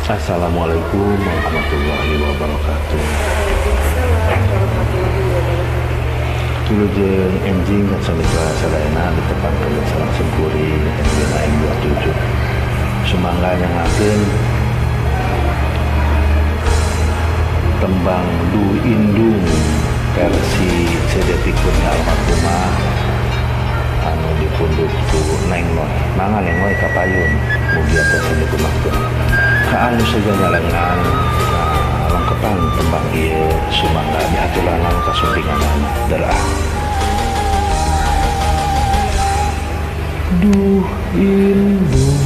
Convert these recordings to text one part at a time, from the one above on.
Assalamualaikum warahmatullahi wabarakatuh. Tulu jeung enjing dan samitra sadayana di tempat kerja salam sempuri NBN AM 27 sumangga nyangakeun tembang Du Indung versi CD Tikun almarhumah anu dipundhut ku Neng Noy mangga Neng Noy kapayun mugi atos dikumakeun ka anu sagana lengan lengkepan tembang ieu sumangga dihatulanan kasumpinganan derah. Duh indung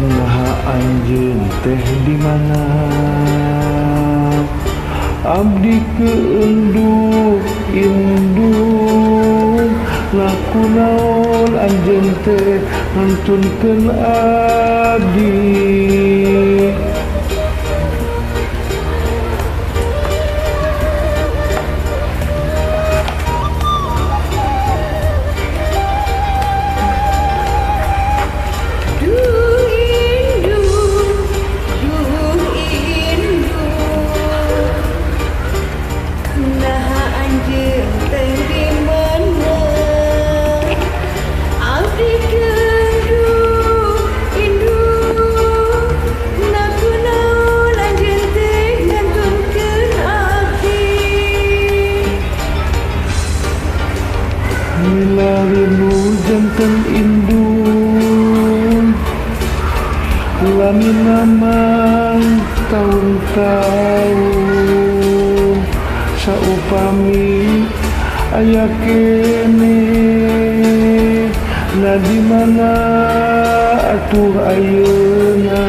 naha anjeun teh di mana abdi keunduh indung laku naon anjeun teh ngantunkeun abdi. Rindu janten indung lamin namang tahun-tahun saupami aya kene na di mana atuh ayeuna.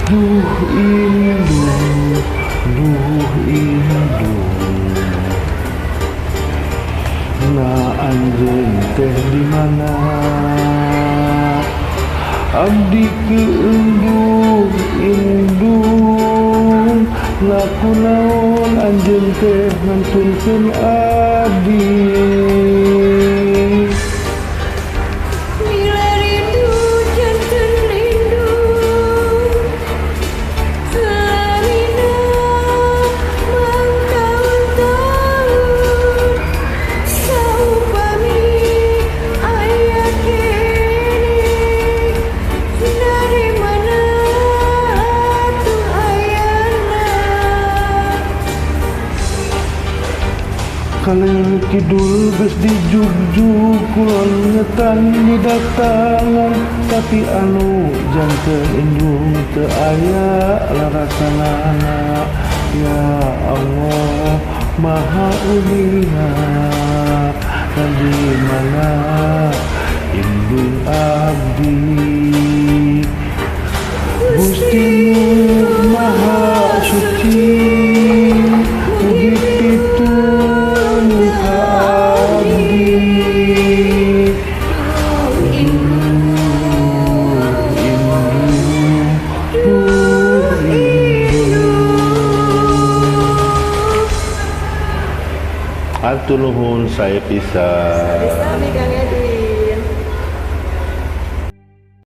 Duh indung na anjeun teh di mana abdi keunduh indung laku naon anjeun teh ngantunkeun abdi. Kalih kidul geus dijugjug kulon ngetan didatangan tapi anu janten indung teu aya larasanana. Ya Allah Maha Ulina di mana indung abdi Gusti Nur Maha Suci mugi pitulung ka abdi. Atur nuhun saya pisah. Sami Kang Edi.